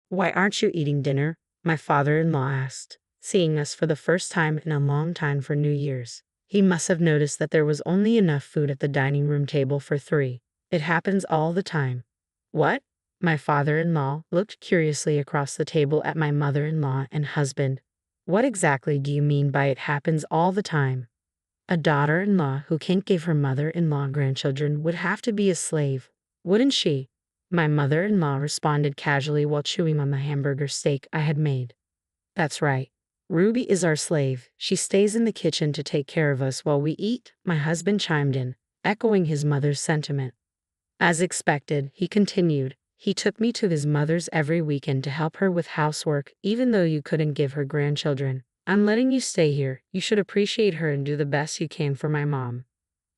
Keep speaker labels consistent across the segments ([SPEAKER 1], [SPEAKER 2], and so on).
[SPEAKER 1] "Why aren't you eating dinner?" my father-in-law asked, seeing us for the first time in a long time for New Year's. He must have noticed that there was only enough food at the dining room table for 3. "It happens all the time." "What?" My father-in-law looked curiously across the table at my mother-in-law and husband. "What exactly do you mean by it happens all the time?" "A daughter-in-law who can't give her mother-in-law grandchildren would have to be a slave, wouldn't she?" My mother-in-law responded casually while chewing on the hamburger steak I had made. "That's right. Ruby is our slave. She stays in the kitchen to take care of us while we eat," my husband chimed in, echoing his mother's sentiment. As expected, he continued, "He took me to his mother's every weekend to help her with housework, even though you couldn't give her grandchildren. I'm letting you stay here. You should appreciate her and do the best you can for my mom."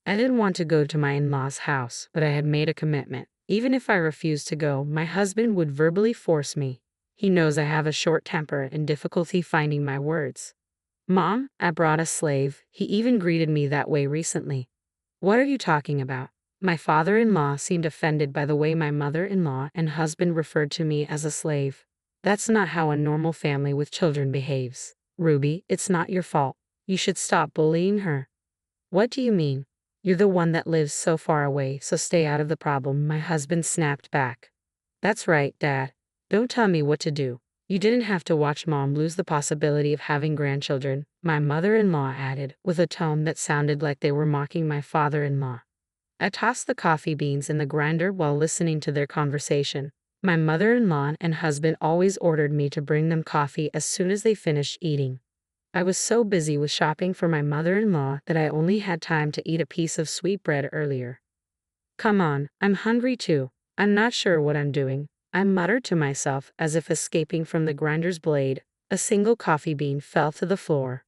[SPEAKER 1] I didn't want to go to my in-laws' house, but I had made a commitment. Even if I refused to go, my husband would verbally force me. He knows I have a short temper and difficulty finding my words. "Mom, I brought a slave. He even greeted me that way recently." "What are you talking about?" My father-in-law seemed offended by the way my mother-in-law and husband referred to me as a slave. "That's not how a normal family with children behaves. Ruby, it's not your fault. You should stop bullying her." "What do you mean?" "You're the one that lives so far away, so stay out of the problem," my husband snapped back. "That's right, Dad. Don't tell me what to do. You didn't have to watch Mom lose the possibility of having grandchildren," my mother-in-law added, with a tone that sounded like they were mocking my father-in-law. I tossed the coffee beans in the grinder while listening to their conversation. My mother-in-law and husband always ordered me to bring them coffee as soon as they finished eating. I was so busy with shopping for my mother-in-law that I only had time to eat a piece of sweetbread earlier. "Come on, I'm hungry too. I'm not sure what I'm doing," I muttered to myself as if escaping from the grinder's blade. A single coffee bean fell to the floor.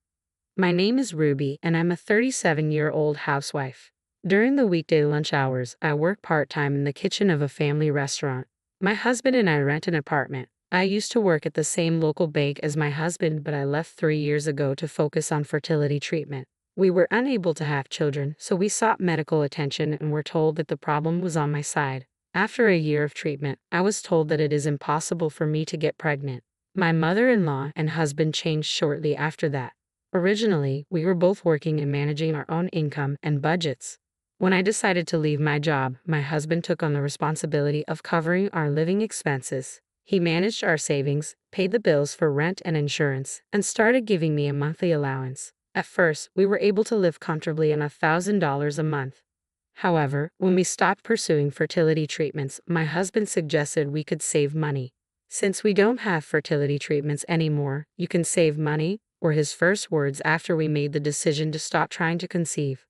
[SPEAKER 1] "My name is Ruby, and I'm a 37-year-old housewife. During the weekday lunch hours, I work part-time in the kitchen of a family restaurant. My husband and I rent an apartment. I used to work at the same local bank as my husband, but I left 3 years ago to focus on fertility treatment. We were unable to have children, so we sought medical attention and were told that the problem was on my side. After a year of treatment, I was told that it is impossible for me to get pregnant. My mother-in-law and husband changed shortly after that. Originally, we were both working and managing our own income and budgets. When I decided to leave my job, my husband took on the responsibility of covering our living expenses. He managed our savings, paid the bills for rent and insurance, and started giving me a monthly allowance. At first, we were able to live comfortably on $1,000 a month. However, when we stopped pursuing fertility treatments, my husband suggested we could save money. "Since we don't have fertility treatments anymore, you can save money," were his first words after we made the decision to stop trying to conceive.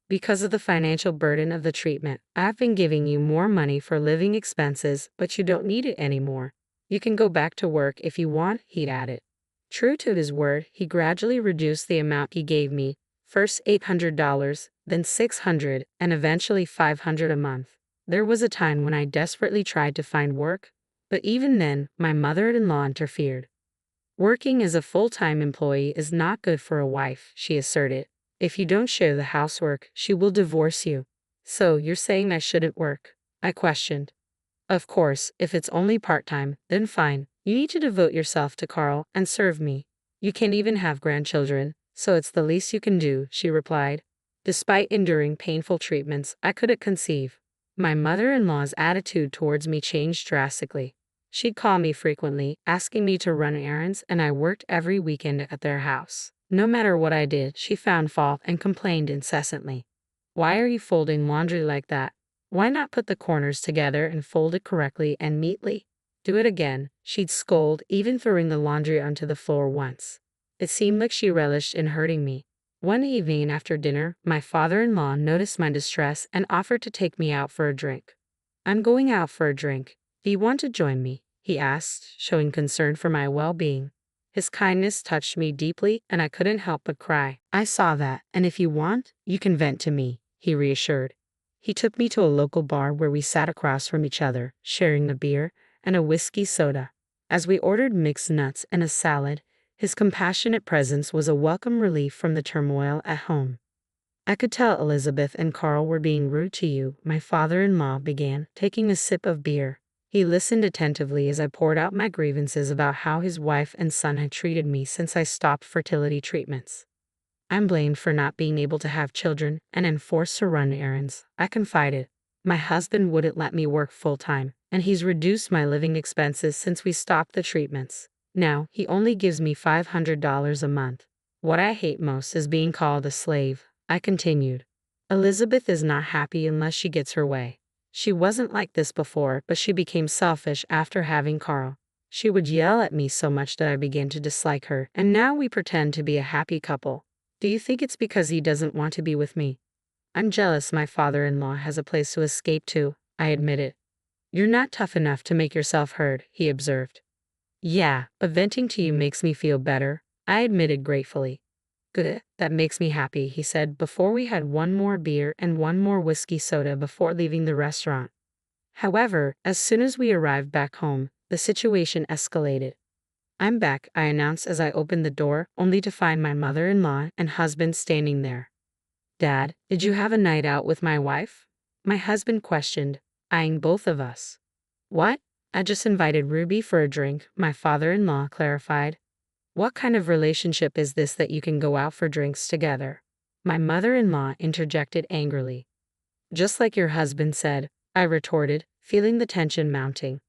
[SPEAKER 1] "Because of the financial burden of the treatment, I've been giving you more money for living expenses, but you don't need it anymore. You can go back to work if you want," he'd added. True to his word, he gradually reduced the amount he gave me, first $800, then $600, and eventually $500 a month. There was a time when I desperately tried to find work, but even then, my mother-in-law interfered. "Working as a full-time employee is not good for a wife," she asserted. "If you don't share the housework, she will divorce you." "So, you're saying I shouldn't work?" I questioned. "Of course, if it's only part-time, then fine. You need to devote yourself to Carl and serve me. You can't even have grandchildren, so it's the least you can do," she replied. Despite enduring painful treatments, I couldn't conceive. My mother-in-law's attitude towards me changed drastically. She'd call me frequently, asking me to run errands, and I worked every weekend at their house. No matter what I did, she found fault and complained incessantly. "Why are you folding laundry like that? Why not put the corners together and fold it correctly and neatly? Do it again," she'd scold, even throwing the laundry onto the floor once. It seemed like she relished in hurting me. One evening after dinner, my father-in-law noticed my distress and offered to take me out for a drink. "I'm going out for a drink. Do you want to join me?" he asked, showing concern for my well-being. His kindness touched me deeply, and I couldn't help but cry. "I saw that, and if you want, you can vent to me," he reassured. He took me to a local bar where we sat across from each other, sharing a beer and a whiskey soda. As we ordered mixed nuts and a salad, his compassionate presence was a welcome relief from the turmoil at home. "I could tell Elizabeth and Carl were being rude to you," my father-in-law began, taking a sip of beer. He listened attentively as I poured out my grievances about how his wife and son had treated me since I stopped fertility treatments. I'm blamed for not being able to have children and am forced to run errands, I confided. My husband wouldn't let me work full-time, and he's reduced my living expenses since we stopped the treatments. Now, he only gives me $500 a month. What I hate most is being called a slave, I continued. Elizabeth is not happy unless she gets her way. She wasn't like this before, but she became selfish after having Carl. She would yell at me so much that I began to dislike her, and now we pretend to be a happy couple. Do you think it's because he doesn't want to be with me? I'm jealous my father-in-law has a place to escape to, I admitted. You're not tough enough to make yourself heard, he observed. Yeah, but venting to you makes me feel better, I admitted gratefully. Good, that makes me happy, he said before we had one more beer and one more whiskey soda before leaving the restaurant. However, as soon as we arrived back home, the situation escalated. I'm back, I announced as I opened the door, only to find my mother-in-law and husband standing there. Dad, did you have a night out with my wife? My husband questioned, eyeing both of us. What? I just invited Ruby for a drink, my father-in-law clarified. What kind of relationship is this that you can go out for drinks together? My mother-in-law interjected angrily. Just like your husband said, I retorted, feeling the tension mounting.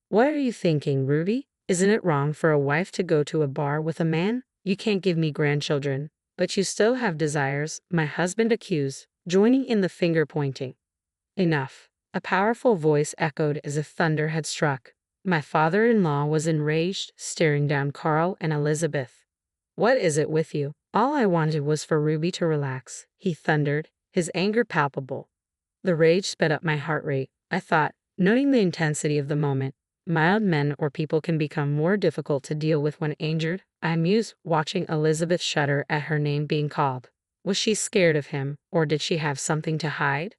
[SPEAKER 1] What are you thinking, Ruby? Isn't it wrong for a wife to go to a bar with a man? You can't give me grandchildren, but you still have desires, my husband accused, joining in the finger-pointing. Enough. A powerful voice echoed as if thunder had struck. My father-in-law was enraged, staring down Carl and Elizabeth. What is it with you? All I wanted was for Ruby to relax, he thundered, his anger palpable. The rage sped up my heart rate, I thought, noting the intensity of the moment. Mild men or people can become more difficult to deal with when injured, I mused, watching Elizabeth shudder at her name being called. Was she scared of him, or did she have something to hide?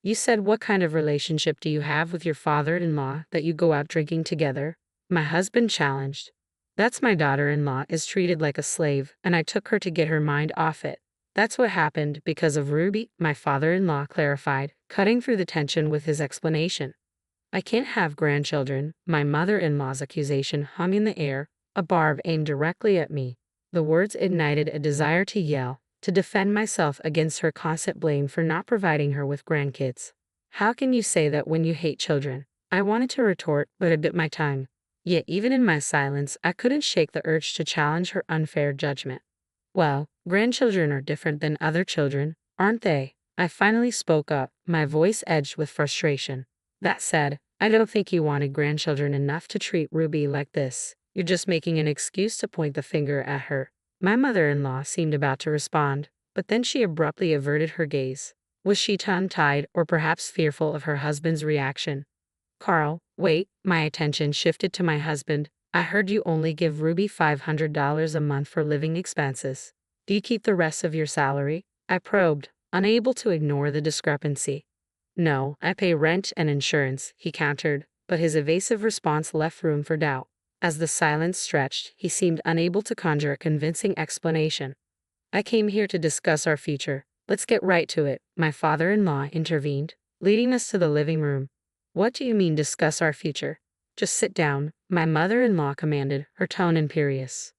[SPEAKER 1] You said what kind of relationship do you have with your father-in-law that you go out drinking together? My husband challenged. That's my daughter-in-law is treated like a slave, and I took her to get her mind off it. That's what happened because of Ruby, my father-in-law clarified, cutting through the tension with his explanation. I can't have grandchildren, my mother-in-law's accusation hung in the air, a barb aimed directly at me. The words ignited a desire to yell, to defend myself against her constant blame for not providing her with grandkids. How can you say that when you hate children? I wanted to retort, but I bit my tongue. Yet even in my silence, I couldn't shake the urge to challenge her unfair judgment. Well, grandchildren are different than other children, aren't they? I finally spoke up, my voice edged with frustration. That said, I don't think you wanted grandchildren enough to treat Ruby like this. You're just making an excuse to point the finger at her. My mother-in-law seemed about to respond, but then she abruptly averted her gaze. Was she tongue-tied or perhaps fearful of her husband's reaction? Carl, wait, my attention shifted to my husband. I heard you only give Ruby $500 a month for living expenses. Do you keep the rest of your salary? I probed, unable to ignore the discrepancy. No, I pay rent and insurance, he countered, but his evasive response left room for doubt. As the silence stretched, he seemed unable to conjure a convincing explanation. I came here to discuss our future. Let's get right to it, my father-in-law intervened, leading us to the living room. What do you mean discuss our future? Just sit down, my mother-in-law commanded, her tone imperious.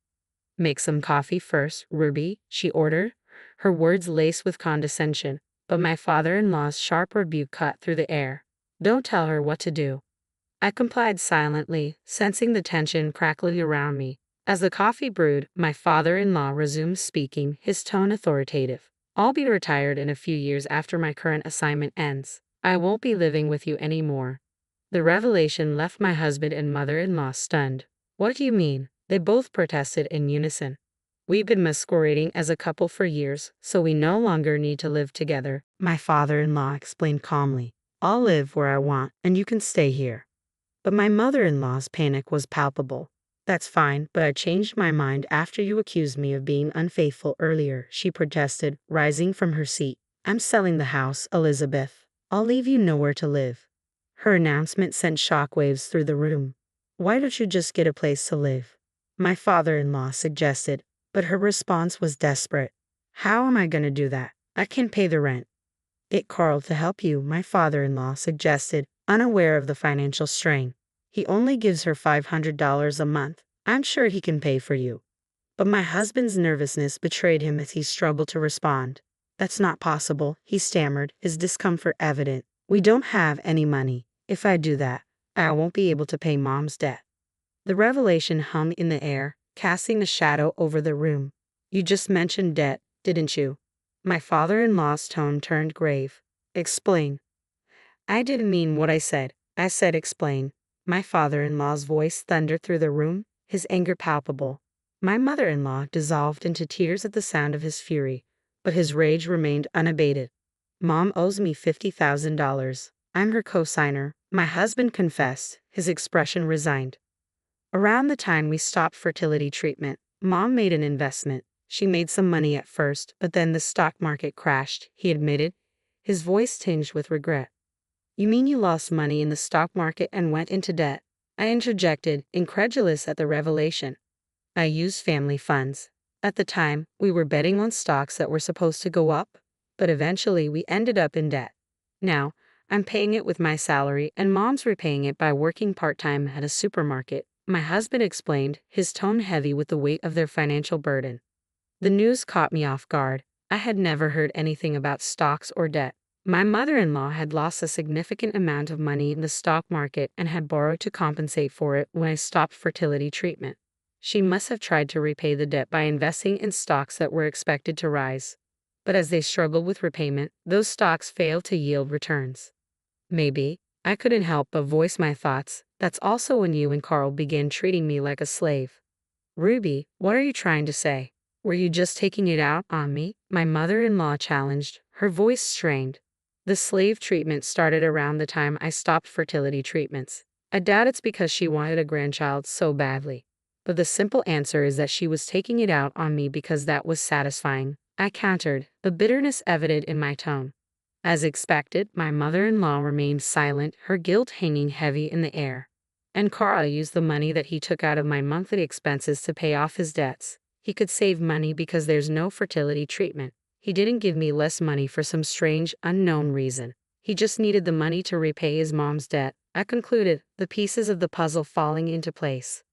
[SPEAKER 1] Make some coffee first, Ruby, she ordered, her words laced with condescension. But my father-in-law's sharp rebuke cut through the air. Don't tell her what to do. I complied silently, sensing the tension crackling around me. As the coffee brewed, my father-in-law resumed speaking, his tone authoritative. I'll be retired in a few years after my current assignment ends. I won't be living with you anymore. The revelation left my husband and mother-in-law stunned. What do you mean? They both protested in unison. We've been masquerading as a couple for years, so we no longer need to live together, my father-in-law explained calmly. I'll live where I want, and you can stay here. But my mother-in-law's panic was palpable. That's fine, but I changed my mind after you accused me of being unfaithful earlier, she protested, rising from her seat. I'm selling the house, Elizabeth. I'll leave you nowhere to live. Her announcement sent shockwaves through the room. Why don't you just get a place to live? My father-in-law suggested. But her response was desperate. How am I going to do that? I can't pay the rent. Get Carl to help you, my father-in-law suggested, unaware of the financial strain. He only gives her $500 a month. I'm sure he can pay for you. But my husband's nervousness betrayed him as he struggled to respond. That's not possible, he stammered, his discomfort evident. We don't have any money. If I do that, I won't be able to pay Mom's debt. The revelation hung in the air, casting a shadow over the room. You just mentioned debt, didn't you? My father-in-law's tone turned grave. Explain. I didn't mean what I said. I said explain. My father-in-law's voice thundered through the room, his anger palpable. My mother-in-law dissolved into tears at the sound of his fury, but his rage remained unabated. Mom owes me $50,000. I'm her co-signer, my husband confessed, his expression resigned. Around the time we stopped fertility treatment, Mom made an investment. She made some money at first, but then the stock market crashed, he admitted, his voice tinged with regret. You mean you lost money in the stock market and went into debt? I interjected, incredulous at the revelation. I used family funds. At the time, we were betting on stocks that were supposed to go up, but eventually we ended up in debt. Now, I'm paying it with my salary and Mom's repaying it by working part-time at a supermarket, my husband explained, his tone heavy with the weight of their financial burden. The news caught me off guard. I had never heard anything about stocks or debt. My mother-in-law had lost a significant amount of money in the stock market and had borrowed to compensate for it when I stopped fertility treatment. She must have tried to repay the debt by investing in stocks that were expected to rise. But as they struggled with repayment, those stocks failed to yield returns. Maybe. I couldn't help but voice my thoughts. That's also when you and Carl began treating me like a slave. Ruby, what are you trying to say? Were you just taking it out on me? My mother-in-law challenged, her voice strained. The slave treatment started around the time I stopped fertility treatments. I doubt it's because she wanted a grandchild so badly. But the simple answer is that she was taking it out on me because that was satisfying. I countered, the bitterness evident in my tone. As expected, my mother-in-law remained silent, her guilt hanging heavy in the air. And Carl used the money that he took out of my monthly expenses to pay off his debts. He could save money because there's no fertility treatment. He didn't give me less money for some strange, unknown reason. He just needed the money to repay his mom's debt. I concluded, the pieces of the puzzle falling into place.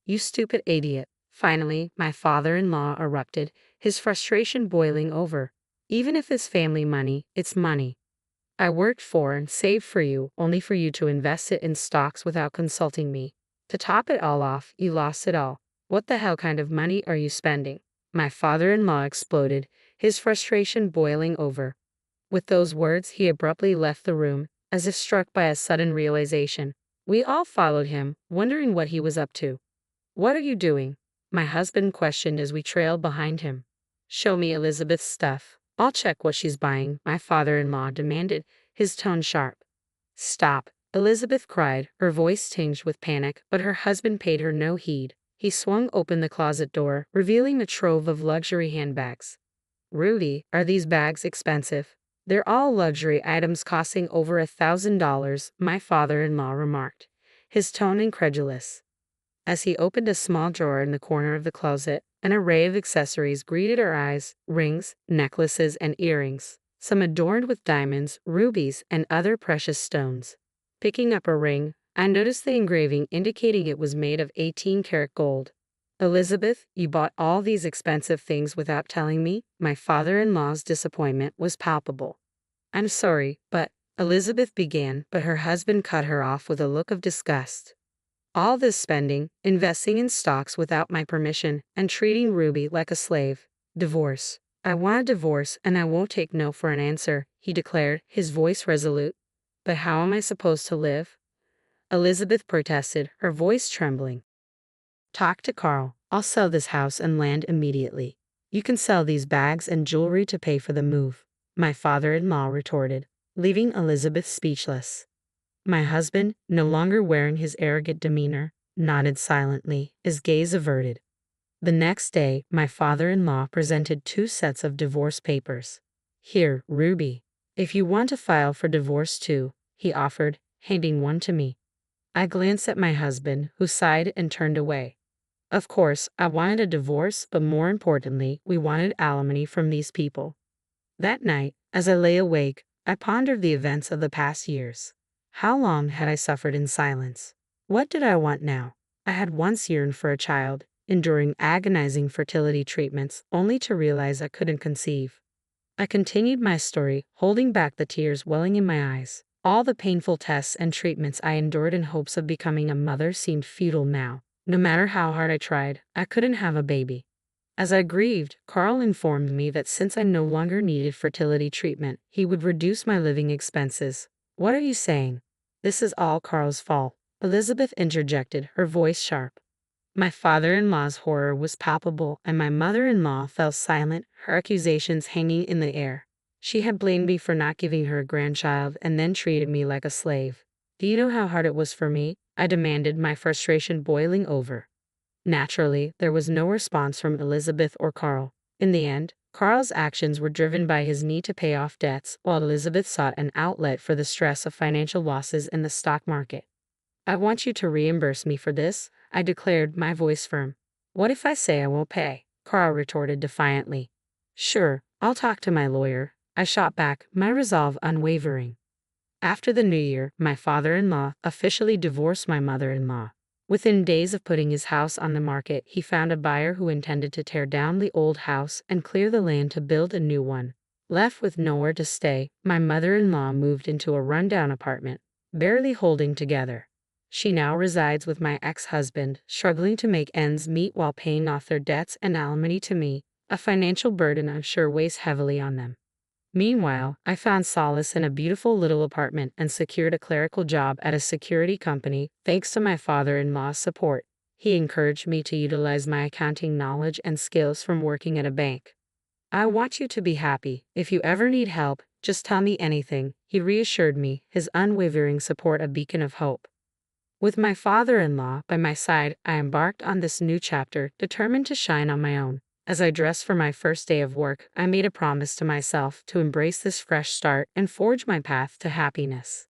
[SPEAKER 1] You stupid idiot. Finally, my father-in-law erupted, his frustration boiling over. Even if it's family money, it's money. I worked for and saved for you, only for you to invest it in stocks without consulting me. To top it all off, you lost it all. What the hell kind of money are you spending? My father-in-law exploded, his frustration boiling over. With those words, he abruptly left the room, as if struck by a sudden realization. We all followed him, wondering what he was up to. What are you doing? My husband questioned as we trailed behind him. Show me Elizabeth's stuff. I'll check what she's buying, my father-in-law demanded, his tone sharp. Stop, Elizabeth cried, her voice tinged with panic, but her husband paid her no heed. He swung open the closet door, revealing a trove of luxury handbags. Rudy, are these bags expensive? They're all luxury items costing over $1,000, my father-in-law remarked, his tone incredulous. As he opened a small drawer in the corner of the closet, an array of accessories greeted our eyes, rings, necklaces, and earrings, some adorned with diamonds, rubies, and other precious stones. Picking up a ring, I noticed the engraving indicating it was made of 18-karat gold. Elizabeth, you bought all these expensive things without telling me? My father-in-law's disappointment was palpable. I'm sorry, but, Elizabeth began, but her husband cut her off with a look of disgust. All this spending, investing in stocks without my permission, and treating Ruby like a slave. Divorce. I want a divorce and I won't take no for an answer, he declared, his voice resolute. But how am I supposed to live? Elizabeth protested, her voice trembling. Talk to Carl. I'll sell this house and land immediately. You can sell these bags and jewelry to pay for the move, my father-in-law retorted, leaving Elizabeth speechless. My husband, no longer wearing his arrogant demeanor, nodded silently, his gaze averted. The next day, my father-in-law presented 2 sets of divorce papers. Here, Ruby. If you want to file for divorce too, he offered, handing one to me. I glanced at my husband, who sighed and turned away. Of course, I wanted a divorce, but more importantly, we wanted alimony from these people. That night, as I lay awake, I pondered the events of the past years. How long had I suffered in silence? What did I want now? I had once yearned for a child, enduring agonizing fertility treatments, only to realize I couldn't conceive. I continued my story, holding back the tears welling in my eyes. All the painful tests and treatments I endured in hopes of becoming a mother seemed futile now. No matter how hard I tried, I couldn't have a baby. As I grieved, Carl informed me that since I no longer needed fertility treatment, he would reduce my living expenses. What are you saying? This is all Carl's fault, Elizabeth interjected, her voice sharp. My father-in-law's horror was palpable, and my mother-in-law fell silent, her accusations hanging in the air. She had blamed me for not giving her a grandchild and then treated me like a slave. Do you know how hard it was for me? I demanded, my frustration boiling over. Naturally, there was no response from Elizabeth or Carl. In the end, Carl's actions were driven by his need to pay off debts, while Elizabeth sought an outlet for the stress of financial losses in the stock market. I want you to reimburse me for this, I declared, my voice firm. What if I say I won't pay? Carl retorted defiantly. Sure, I'll talk to my lawyer, I shot back, my resolve unwavering. After the new year, my father-in-law officially divorced my mother-in-law. Within days of putting his house on the market, he found a buyer who intended to tear down the old house and clear the land to build a new one. Left with nowhere to stay, my mother-in-law moved into a rundown apartment, barely holding together. She now resides with my ex-husband, struggling to make ends meet while paying off their debts and alimony to me, a financial burden I'm sure weighs heavily on them. Meanwhile, I found solace in a beautiful little apartment and secured a clerical job at a security company, thanks to my father-in-law's support. He encouraged me to utilize my accounting knowledge and skills from working at a bank. I want you to be happy. If you ever need help, just tell me anything, he reassured me, his unwavering support a beacon of hope. With my father-in-law by my side, I embarked on this new chapter, determined to shine on my own. As I dressed for my first day of work, I made a promise to myself to embrace this fresh start and forge my path to happiness.